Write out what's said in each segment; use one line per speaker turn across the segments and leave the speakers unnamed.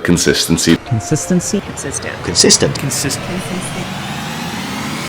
Consistency.
Consistency.
Consistent.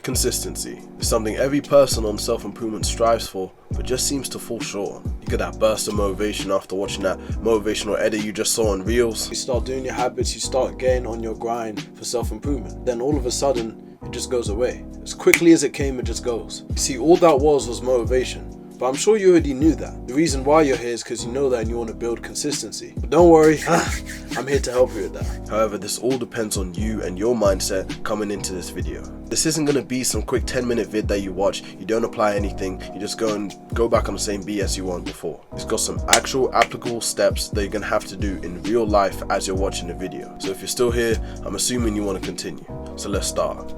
Consistency is something every person on self-improvement strives for, but just seems to fall short on. You get that burst of motivation after watching that motivational edit you just saw on Reels. You start doing your habits, you start getting on your grind for self-improvement. Then all of a sudden, it just goes away. As quickly as it came, it just goes. You see, all that was motivation. But I'm sure you already knew that. The reason why you're here is because you know that and you want to build consistency. But don't worry, I'm here to help you with that. However, this all depends on you and your mindset coming into this video. This isn't going to be some quick 10-minute vid that you watch, you don't apply anything, you just go back on the same BS you were on before. It's got some actual applicable steps that you're going to have to do in real life as you're watching the video. So if you're still here, I'm assuming you want to continue. So let's start.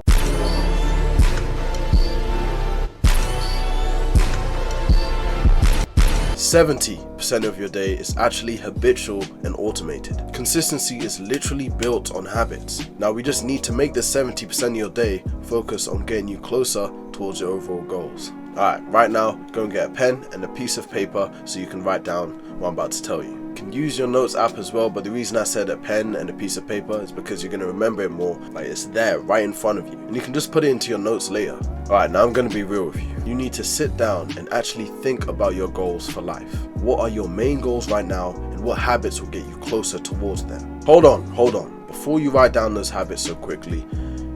%70 of your day is actually habitual and automated. Consistency is literally built on habits. Now we just need to make this 70% of your day focus on getting you closer towards your overall goals. Alright, right now go and get a pen and a piece of paper so you can write down what I'm about to tell you. You can use your notes app as well, but the reason I said a pen and a piece of paper is because you're going to remember it more, like it's there right in front of you and you can just put it into your notes later. Alright, now I'm going to be real with you. You need to sit down and actually think about your goals for life. What are your main goals right now and what habits will get you closer towards them? Hold on. Before you write down those habits so quickly,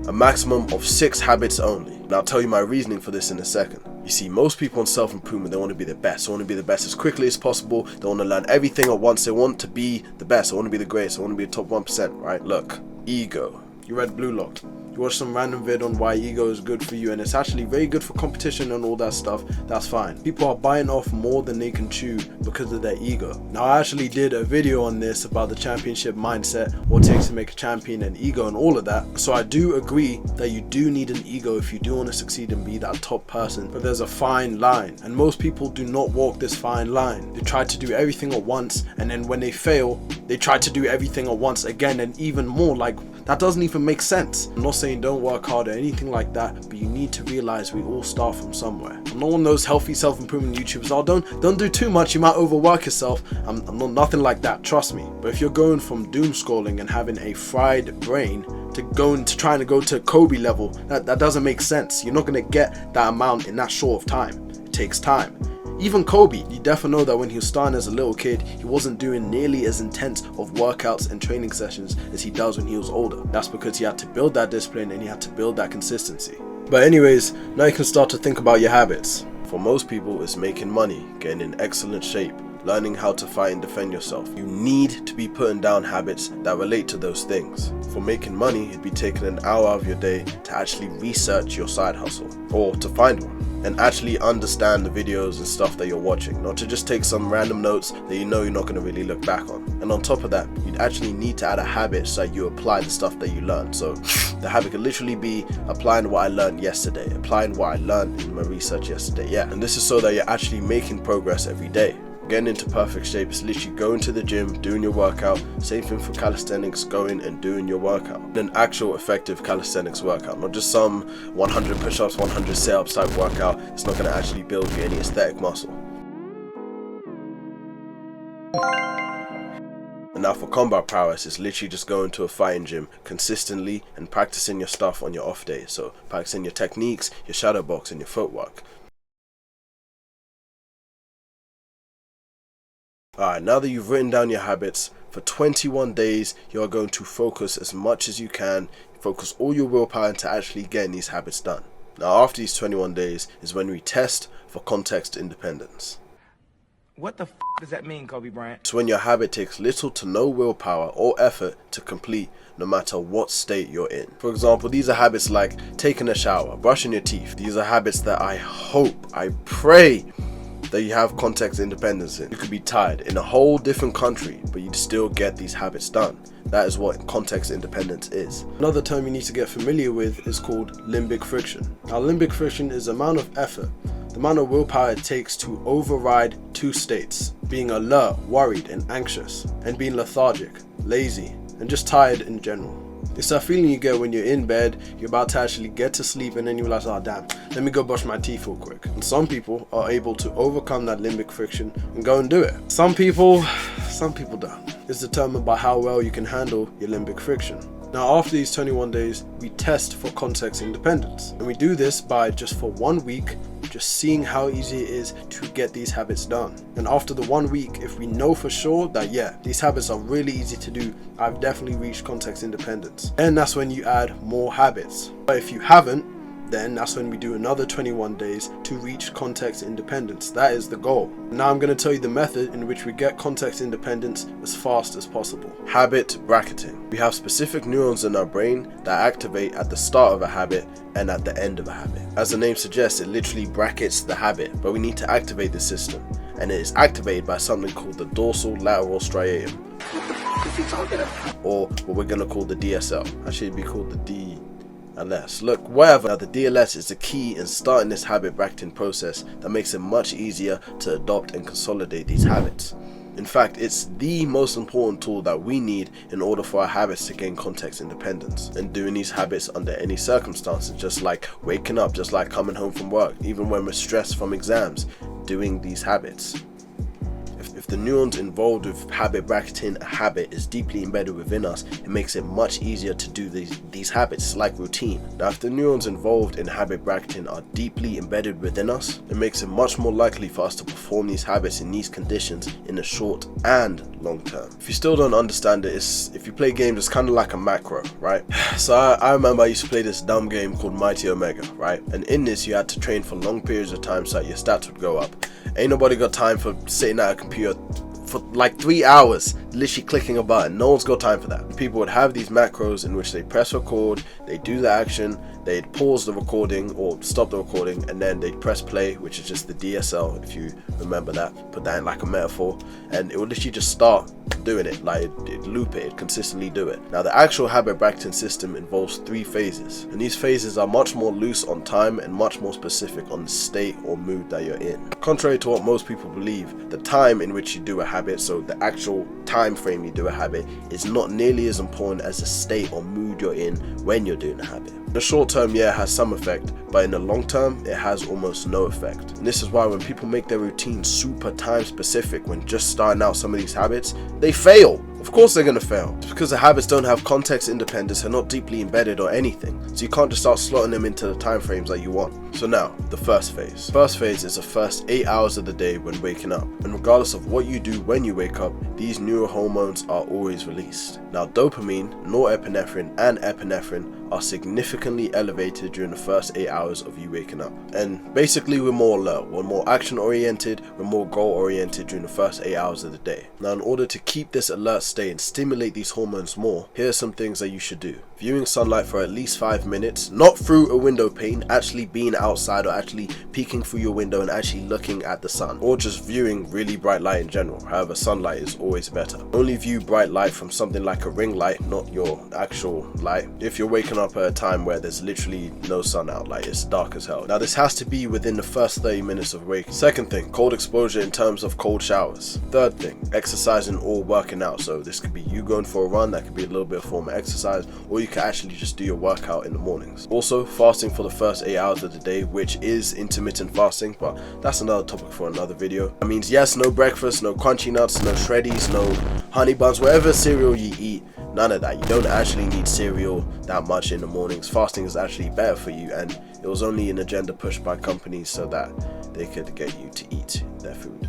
a maximum of 6 habits only. And I'll tell you my reasoning for this in a second. You see, most people on self-improvement, they want to be the best. They want to be the best as quickly as possible. They want to learn everything at once. They want to be the best. They want to be the greatest. They want to be the top 1%, right? Look, ego. You read Blue Lock. You watch some random vid on why ego is good for you and it's actually very good for competition and all that stuff. That's fine. People are biting off more than they can chew because of their ego. Now I actually did a video on this about the championship mindset, what it takes to make a champion, and ego and all of that. So I do agree that you do need an ego if you do want to succeed and be that top person, but there's a fine line and most people do not walk this fine line. They try to do everything at once and then when they fail, they try to do everything at once again and even more. Like, that doesn't even make sense. I'm not saying don't work hard or anything like that, but you need to realize we all start from somewhere. I'm not one of those healthy self-improvement YouTubers. Oh, don't do too much, you might overwork yourself. I'm not nothing like that, trust me. But if you're going from doom scrolling and having a fried brain to trying to go to Kobe level, that doesn't make sense. You're not gonna get that amount in that short of time. It takes time. Even Kobe, you definitely know that when he was starting as a little kid, he wasn't doing nearly as intense of workouts and training sessions as he does when he was older. That's because he had to build that discipline and he had to build that consistency. But anyways, now you can start to think about your habits. For most people, it's making money, getting in excellent shape, learning how to fight and defend yourself. You need to be putting down habits that relate to those things. For making money, it'd be taking an hour of your day to actually research your side hustle or to find one and actually understand the videos and stuff that you're watching, not to just take some random notes that you know you're not going to really look back on. And on top of that, you'd actually need to add a habit so that you apply the stuff that you learned. So the habit could literally be applying what I learned yesterday, applying what I learned in my research yesterday. Yeah, and this is so that you're actually making progress every day. Getting into perfect shape is literally going to the gym, doing your workout. Same thing for calisthenics, going and doing your workout. An actual effective calisthenics workout, not just some 100 push-ups, 100 sit-ups type workout. It's not going to actually build you any aesthetic muscle. And now for combat prowess, it's literally just going to a fighting gym consistently and practicing your stuff on your off days. So practicing your techniques, your shadow box and your footwork. Alright, now that you've written down your habits, for 21 days you are going to focus as much as you can, focus all your willpower into actually getting these habits done. Now after these 21 days is when we test for context independence.
What the does that mean, Kobe Bryant?
It's when your habit takes little to no willpower or effort to complete, no matter what state you're in. For example, these are habits like taking a shower, brushing your teeth. These are habits that I pray that you have context independence in. You could be tired in a whole different country, but you'd still get these habits done. That is what context independence is. Another term you need to get familiar with is called limbic friction. Now, limbic friction is the amount of effort, the amount of willpower it takes to override 2 states: being alert, worried, and anxious, and being lethargic, lazy, and just tired in general. It's that feeling you get when you're in bed, you're about to actually get to sleep, and then you realize, oh damn, let me go brush my teeth real quick. And some people are able to overcome that limbic friction and go and do it. Some people don't. It's determined by how well you can handle your limbic friction. Now, after these 21 days, we test for context independence. And we do this by just for 1 week, just seeing how easy it is to get these habits done. And after the 1 week, if we know for sure that, yeah, these habits are really easy to do, I've definitely reached context independence. And that's when you add more habits. But if you haven't, then that's when we do another 21 days to reach context independence. That is the goal. Now I'm going to tell you the method in which we get context independence as fast as possible. Habit bracketing. We have specific neurons in our brain that activate at the start of a habit and at the end of a habit. As the name suggests, it literally brackets the habit, but we need to activate the system, and it is activated by something called the dorsal lateral striatum, or what we're going to call the DSL. Actually, it'd be called the DLS. Look, whatever. Now, the DLS is the key in starting this habit bracketing process that makes it much easier to adopt and consolidate these habits. In fact, it's the most important tool that we need in order for our habits to gain context independence, and doing these habits under any circumstances, just like waking up, just like coming home from work, even when we're stressed from exams, doing these habits. If the neurons involved with habit bracketing a habit is deeply embedded within us, it makes it much easier to do these habits like routine. Now, if the neurons involved in habit bracketing are deeply embedded within us, it makes it much more likely for us to perform these habits in these conditions in the short and long term. If you still don't understand it, if you play games, it's kind of like a macro, right? So I remember I used to play this dumb game called Mighty Omega, right? And in this, you had to train for long periods of time so that your stats would go up. Ain't nobody got time for sitting at a computer for like 3 hours literally clicking a button. No one's got time for that. People would have these macros in which they press record, they do the action, they'd pause the recording or stop the recording, and then they'd press play, which is just the DSL, if you remember that. Put that in like a metaphor, and it would literally just start doing it, like it'd loop it, it'd consistently do it. Now, the actual habit bracketing system involves 3 phases, and these phases are much more loose on time and much more specific on the state or mood that you're in. Contrary to what most people believe, the time in which you do a habit, so the actual time frame you do a habit, is not nearly as important as the state or mood you're in when you're doing a habit. In the short term, yeah, it has some effect, but in the long term, it has almost no effect. And this is why when people make their routine super time specific when just starting out some of these habits, they fail. Of course they're going to fail. It's because the habits don't have context independence, they're not deeply embedded or anything. So you can't just start slotting them into the time frames that you want. So now, the first phase. First phase is the first 8 hours of the day when waking up. And regardless of what you do when you wake up, these neurohormones are always released. Now, dopamine, norepinephrine, and epinephrine are significantly elevated during the first 8 hours of you waking up. And basically, we're more alert, we're more action oriented, we're more goal oriented during the first 8 hours of the day. Now, in order to keep this alert state and stimulate these hormones more, here are some things that you should do. Viewing sunlight for at least 5 minutes, not through a window pane, actually being outside or actually peeking through your window and actually looking at the sun, or just viewing really bright light in general. However, sunlight is always better. Only view bright light from something like a ring light, not your actual light, if you're waking up at a time where there's literally no sun out, like it's dark as hell. Now, this has to be within the first 30 minutes of waking. Second thing, cold exposure in terms of cold showers. Third thing, exercising or working out. So this could be you going for a run, that could be a little bit of form of exercise, or you can actually just do your workout in the mornings. Also, fasting for the first 8 hours of the day, which is intermittent fasting, but that's another topic for another video. That means, yes, no breakfast, no crunchy nuts, no shreddies, no honey buns, whatever cereal you eat, none of that. You don't actually need cereal that much in the mornings. Fasting is actually better for you, and it was only an agenda pushed by companies so that they could get you to eat their food.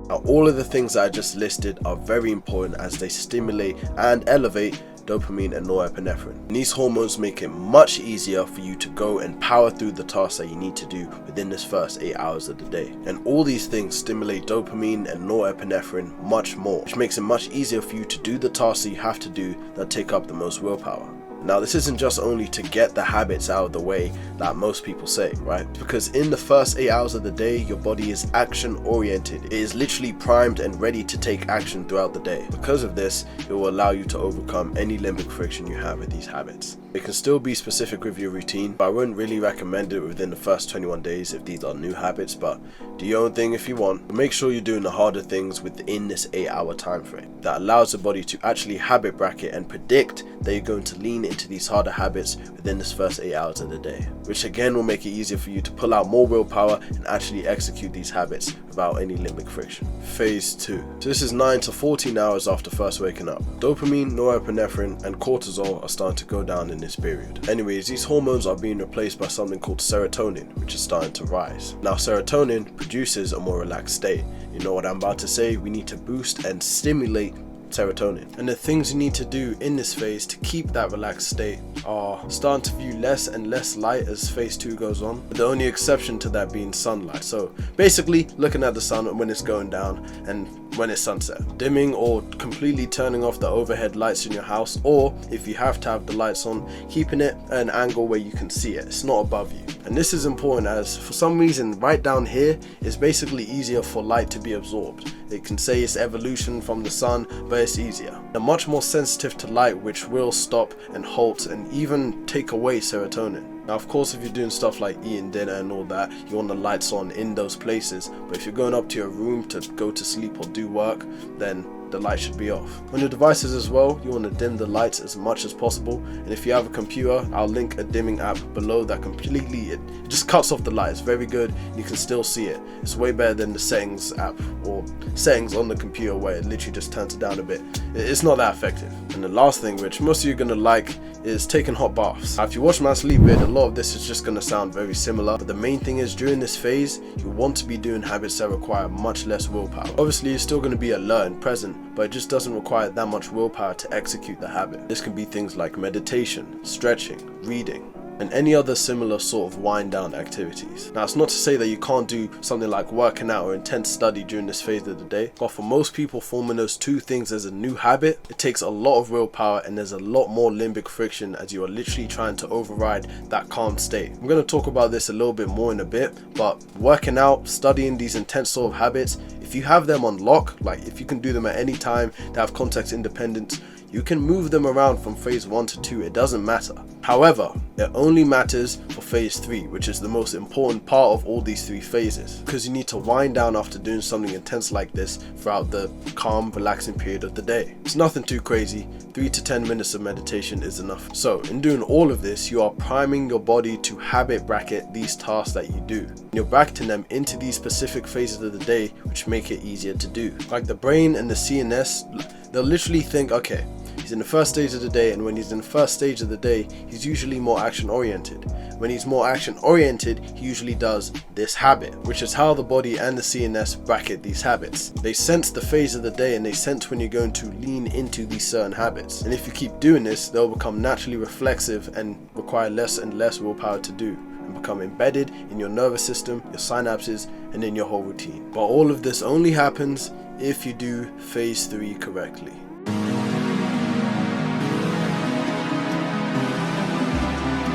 Now, all of the things that I just listed are very important as they stimulate and elevate dopamine and norepinephrine. And these hormones make it much easier for you to go and power through the tasks that you need to do within this first 8 hours of the day. And all these things stimulate dopamine and norepinephrine much more, which makes it much easier for you to do the tasks that you have to do that take up the most willpower. Now this isn't just only to get the habits out of the way that most people say, right? Because in the first 8 hours of the day, your body is action oriented. It is literally primed and ready to take action throughout the day. Because of this, it will allow you to overcome any limbic friction you have with these habits. It can still be specific with your routine, but I wouldn't really recommend it within the first 21 days if these are new habits, but do your own thing if you want. But make sure you're doing the harder things within this 8-hour time frame. That allows the body to actually habit bracket and predict that you're going to lean into these harder habits within this first 8 hours of the day, which again will make it easier for you to pull out more willpower and actually execute these habits without any limbic friction. Phase 2. So this is 9 to 14 hours after first waking up. Dopamine, norepinephrine and cortisol are starting to go down in this period. Anyways, these hormones are being replaced by something called serotonin, which is starting to rise. Now serotonin produces a more relaxed state. You know what I'm about to say, we need to boost and stimulate serotonin. And the things you need to do in this phase to keep that relaxed state are starting to view less and less light as phase 2 goes on, with the only exception to that being sunlight. So basically looking at the sun when it's going down and when it's sunset. Dimming or completely turning off the overhead lights in your house, or if you have to have the lights on, keeping it at an angle where you can see it. It's not above you. And this is important as for some reason right down here is basically easier for light to be absorbed. It can say it's evolution from the sun, but it's easier. They're much more sensitive to light, which will stop and halt and even take away serotonin. Now of course if you're doing stuff like eating dinner and all that, you want the lights on in those places, but if you're going up to your room to go to sleep or do work, then the light should be off. On your devices as well, you want to dim the lights as much as possible, and if you have a computer, I'll link a dimming app below that completely, it just cuts off the light. It's very good, you can still see it. It's way better than the settings app or settings on the computer where it literally just turns it down a bit. It's not that effective. And the last thing, which most of you are going to like, is taking hot baths. Now if you watch my sleep vid, a lot of this is just going to sound very similar, but the main thing is during this phase, you want to be doing habits that require much less willpower. Obviously you're still going to be alert and present, but it just doesn't require that much willpower to execute the habit. This can be things like meditation, stretching, reading, and any other similar sort of wind down activities. Now it's not to say that you can't do something like working out or intense study during this phase of the day, but for most people forming those two things as a new habit, it takes a lot of willpower and there's a lot more limbic friction as you are literally trying to override that calm state. I'm going to talk about this a little bit more in a bit, but working out, studying these intense sort of habits, if you have them on lock, like if you can do them at any time, they have context independence, you can move them around from phase 1 to 2, it doesn't matter. However, it only matters for phase 3, which is the most important part of all these 3 phases, because you need to wind down after doing something intense like this throughout the calm, relaxing period of the day. It's nothing too crazy, 3 to 10 minutes of meditation is enough. So in doing all of this, you are priming your body to habit bracket these tasks that you do. You're bracketing them into these specific phases of the day, which make it easier to do. Like the brain and the CNS, they'll literally think, okay, he's in the first stage of the day, and when he's in the first stage of the day, he's usually more action oriented. When he's more action oriented, he usually does this habit, which is how the body and the CNS bracket these habits. They sense the phase of the day and they sense when you're going to lean into these certain habits. And if you keep doing this, they'll become naturally reflexive and require less and less willpower to do, and become embedded in your nervous system, your synapses, and in your whole routine. But all of this only happens if you do phase 3 correctly.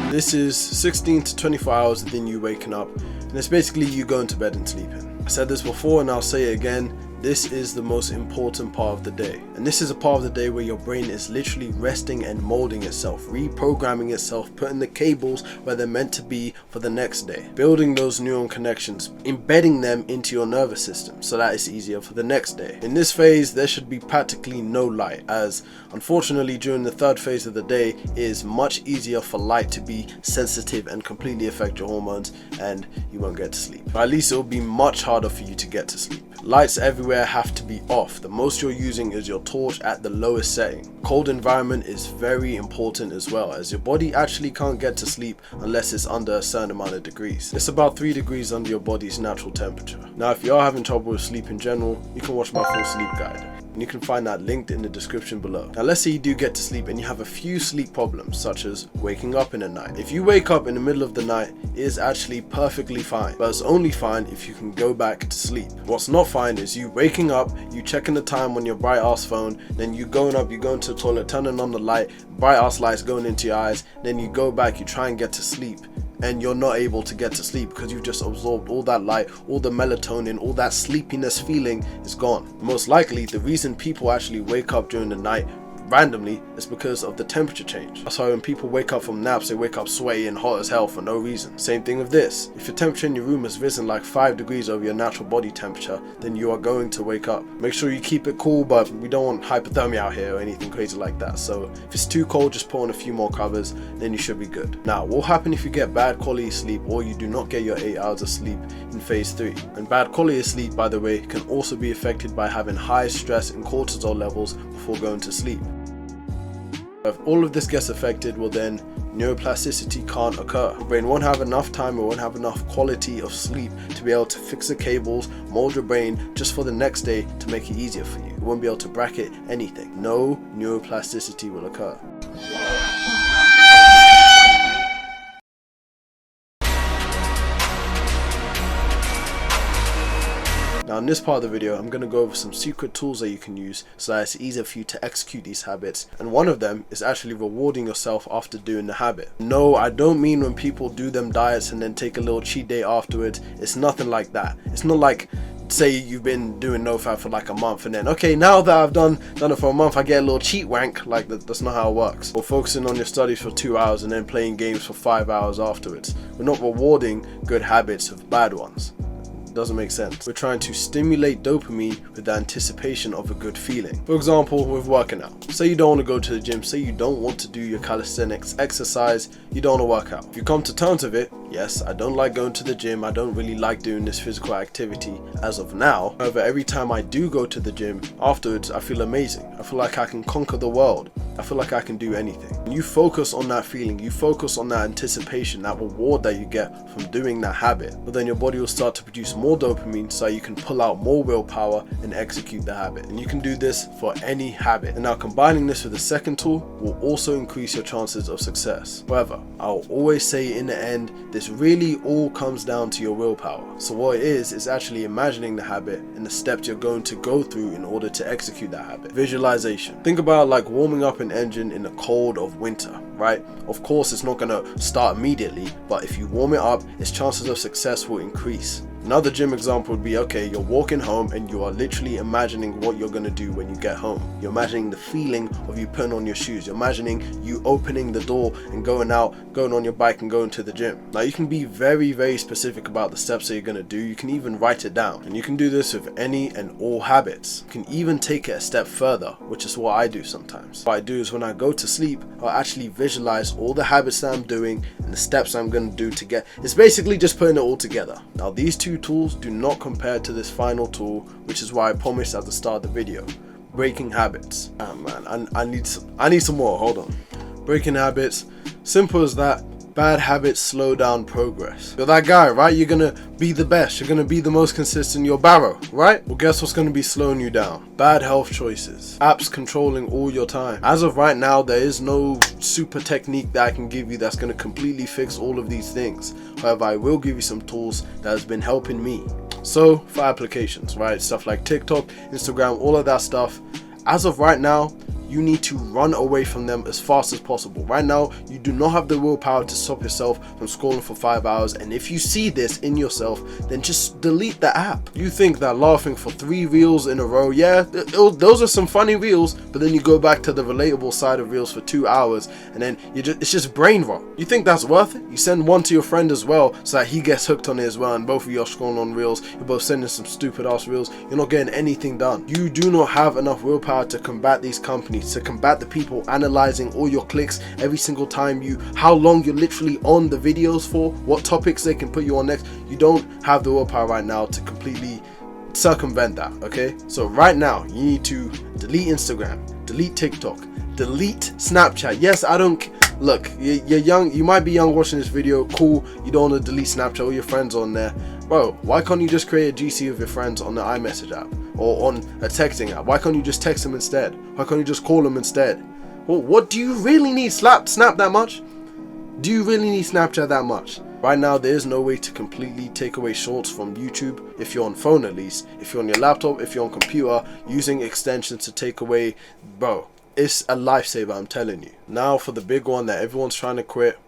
This is 16 to 24 hours within you waking up, and it's basically you going to bed and sleeping. I said this before and I'll say it again, this is the most important part of the day. And this is a part of the day where your brain is literally resting and molding itself, reprogramming itself, putting the cables where they're meant to be for the next day, building those neuron connections, embedding them into your nervous system so that it's easier for the next day. In this phase, there should be practically no light, as unfortunately during the 3rd phase of the day, it is much easier for light to be sensitive and completely affect your hormones, and you won't get to sleep. Or at least it will be much harder for you to get to sleep. Lights everywhere have to be off. The most you're using is your torch at the lowest setting. Cold environment is very important as well, as your body actually can't get to sleep unless it's under a certain amount of degrees. It's about 3 degrees under your body's natural temperature. Now if you are having trouble with sleep in general, you can watch my full sleep guide. and you can find that linked in the description below. Now let's say you do get to sleep and you have a few sleep problems, such as waking up in the night. If you wake up in the middle of the night, it is actually perfectly fine, but it's only fine if you can go back to sleep. What's not fine is you waking up, you checking the time on your bright ass phone, then you going up, you going to the toilet, turning on the light, bright ass lights going into your eyes, then you go back, you try and get to sleep, and you're not able to get to sleep because you've just absorbed all that light, all the melatonin, all that sleepiness feeling is gone. Most likely the reason people actually wake up during the night randomly is because of the temperature change. That's why when people wake up from naps, they wake up sweaty and hot as hell for no reason. Same thing with this. If your temperature in your room has risen like 5 degrees over your natural body temperature, then you are going to wake up. Make sure you keep it cool, but we don't want hypothermia out here or anything crazy like that. So if it's too cold, just put on a few more covers, then you should be good. Now, what will happen if you get bad quality sleep or you do not get your 8 hours of sleep in phase 3? And bad quality of sleep, by the way, can also be affected by having high stress and cortisol levels before going to sleep. If all of this gets affected, well then neuroplasticity can't occur. Your brain won't have enough time, it won't have enough quality of sleep to be able to fix the cables, mold your brain just for the next day to make it easier for you. It won't be able to bracket anything. No neuroplasticity will occur. Now in this part of the video, I'm going to go over some secret tools that you can use so that it's easier for you to execute these habits, and one of them is actually rewarding yourself after doing the habit. No, I don't mean when people do them diets and then take a little cheat day afterwards. It's nothing like that. It's not like, say you've been doing NoFap for like a month and then, okay, now that I've done it for a month, I get a little cheat wank. Like that's not how it works. Or focusing on your studies for 2 hours and then playing games for 5 hours afterwards. We're not rewarding good habits with bad ones. Doesn't make sense. We're trying to stimulate dopamine with the anticipation of a good feeling. For example, with working out. Say you don't want to go to the gym, say you don't want to do your calisthenics exercise, you don't want to work out. If you come to terms with it, yes, I don't like going to the gym, I don't really like doing this physical activity as of now. However, every time I do go to the gym, afterwards I feel amazing. I feel like I can conquer the world. I feel like I can do anything. When you focus on that feeling, you focus on that anticipation, that reward that you get from doing that habit, but then your body will start to produce more dopamine so you can pull out more willpower and execute the habit. And you can do this for any habit. And now combining this with the second tool will also increase your chances of success. However, I'll always say in the end, this really all comes down to your willpower. So what it is actually imagining the habit and the steps you're going to go through in order to execute that habit. Visualization. Think about like warming up an engine in the cold of winter, right? Of course, it's not going to start immediately, but if you warm it up, its chances of success will increase. Another gym example would be, okay, you're walking home and you are literally imagining what you're going to do when you get home. You're imagining the feeling of you putting on your shoes. You're imagining you opening the door and going out, going on your bike and going to the gym. Now you can be very, very specific about the steps that you're going to do. You can even write it down, and you can do this with any and all habits. You can even take it a step further, which is what I do sometimes. What I do is when I go to sleep, I'll actually visualize all the habits that I'm doing and the steps I'm going to do to get. It's basically just putting it all together. Now these two tools do not compare to this final tool, which is why I promised at the start of the video. Breaking habits. Ah man, I need some more. Hold on. Breaking habits. Simple as that. Bad habits slow down progress. You're that guy, right? You're gonna be the best. You're gonna be the most consistent. You're Barrow, right? Well, guess what's gonna be slowing you down? Bad health choices. Apps controlling all your time. As of right now, there is no super technique that I can give you that's gonna completely fix all of these things. However, I will give you some tools that has been helping me. So, for applications, right? Stuff like TikTok, Instagram, all of that stuff. As of right now, you need to run away from them as fast as possible. Right now, you do not have the willpower to stop yourself from scrolling for 5 hours, and if you see this in yourself, then just delete the app. You think that laughing for 3 reels in a row, yeah, those are some funny reels, but then you go back to the relatable side of reels for 2 hours, and then it's just brain rot. You think that's worth it? You send one to your friend as well, so that he gets hooked on it as well, and both of you are scrolling on reels, you're both sending some stupid ass reels, you're not getting anything done. You do not have enough willpower to combat these companies, to combat the people analyzing all your clicks every single time how long you're literally on the videos for, what topics they can put you on next. You don't have the willpower right now to completely circumvent that, okay? So right now, you need to delete Instagram, delete TikTok, delete Snapchat. Yes, I don't... Look, you're young, you might be young watching this video, cool, you don't want to delete Snapchat, all your friends on there. Bro, why can't you just create a GC with your friends on the iMessage app? or on a texting app? Why can't you just text them instead? Why can't you just call them instead? Well, what do you really need Snap that much? Do you really need Snapchat that much? Right now, there is no way to completely take away shorts from YouTube, if you're on phone at least. If you're on your laptop, if you're on computer, using extensions to take away, bro, it's a lifesaver, I'm telling you. Now for the big one that everyone's trying to quit,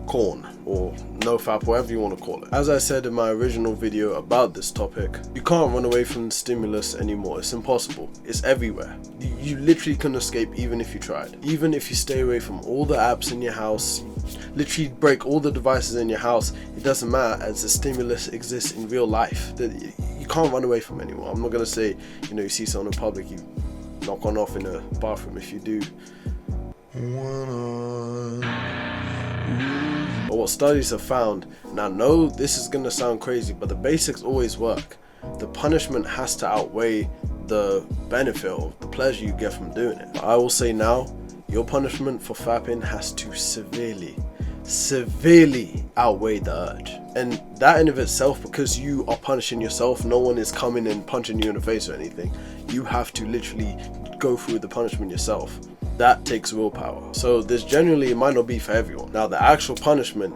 corn or nofap, whatever you want to call it. As I said in my original video about this topic, you can't run away from the stimulus anymore. It's impossible. It's everywhere. You literally couldn't escape even if you tried. Even if you stay away from all the apps in your house, literally break all the devices in your house, it doesn't matter, as the stimulus exists in real life. You can't run away from anymore. I'm not gonna say, you know, you see someone in public, you knock on off in a bathroom. If you do, but what studies have found, and I know this is gonna sound crazy, but the basics always work. The punishment has to outweigh the benefit of the pleasure you get from doing it. I will say now, your punishment for fapping has to severely outweigh the urge. And that in of itself, because you are punishing yourself, no one is coming and punching you in the face or anything. You have to literally go through the punishment yourself. That takes willpower. So this generally, it might not be for everyone. Now the actual punishment,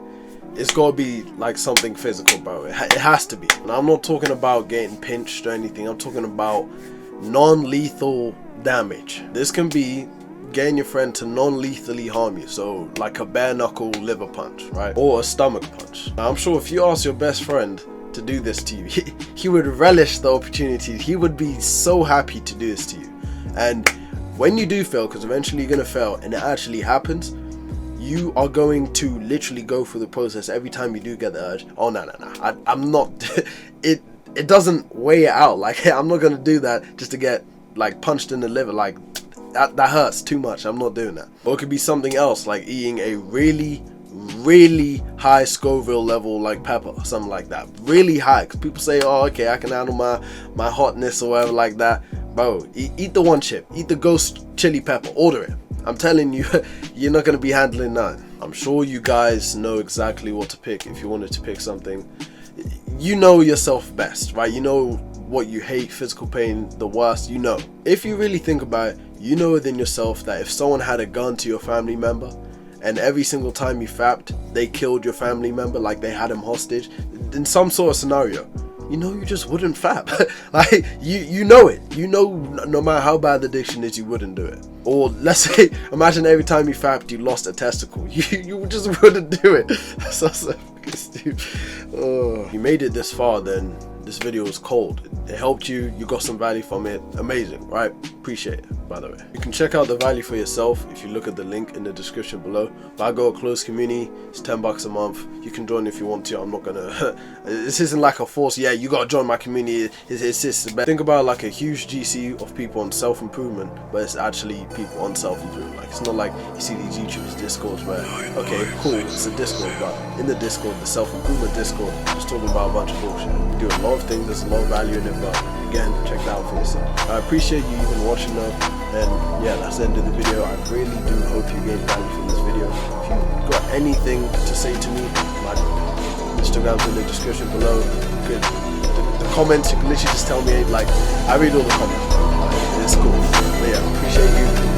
it's got to be like something physical, bro. It has to be. And I'm not talking about getting pinched or anything. I'm talking about non-lethal damage. This can be getting your friend to non-lethally harm you, so like a bare knuckle liver punch, right, or a stomach punch. Now I'm sure if you ask your best friend to do this to you, he would relish the opportunity. He would be so happy to do this to you. And when you do fail, because eventually you're gonna fail and it actually happens, you are going to literally go through the process every time you do get the urge. Oh no, I'm not it doesn't weigh it out. Like, I'm not gonna do that just to get like punched in the liver. Like that hurts too much. I'm not doing that. Or it could be something else, like eating a really high Scoville level like pepper, something like that, really high. Because people say, oh okay, I can handle my hotness or whatever like that. Bro, eat the one chip, eat the ghost chili pepper, order it. I'm telling you, you're not going to be handling none. I'm sure you guys know exactly what to pick if you wanted to pick something. You know yourself best, right? You know what you hate, physical pain, the worst, you know. If you really think about it, you know within yourself that if someone had a gun to your family member and every single time you fapped, they killed your family member, like they had him hostage, in some sort of scenario, you know you just wouldn't fap. Like, you know it. You know no matter how bad the addiction is, you wouldn't do it. Or let's say, imagine every time you fapped, you lost a testicle. You just wouldn't do it. That's so fucking stupid. Oh. You made it this far, then this video was cold. It helped you. You got some value from it. Amazing, right? Appreciate it, by the way. You can check out the value for yourself if you look at the link in the description below. But I got a closed community. It's $10 a month. You can join if you want to. I'm not gonna. This isn't like a force. Yeah, you gotta join my community. It's the best. Think about like a huge GC of people on self-improvement, but it's actually people on self-improvement. Like, it's not like you see these YouTubers Discords where, okay, cool, it's a Discord, but in the Discord, the self-improvement Discord, just talking about a bunch of bullshit. We do a lot of things. There's a lot of value in it, but again, check that out for yourself. I appreciate you even watching though, and yeah, that's the end of the video. I really do hope you gained value from this video. If you've got anything to say to me, my Instagram's in the description below. Good. The comments, you can literally just tell me, like, I read all the comments, bro. Like, it's cool. But yeah, appreciate you.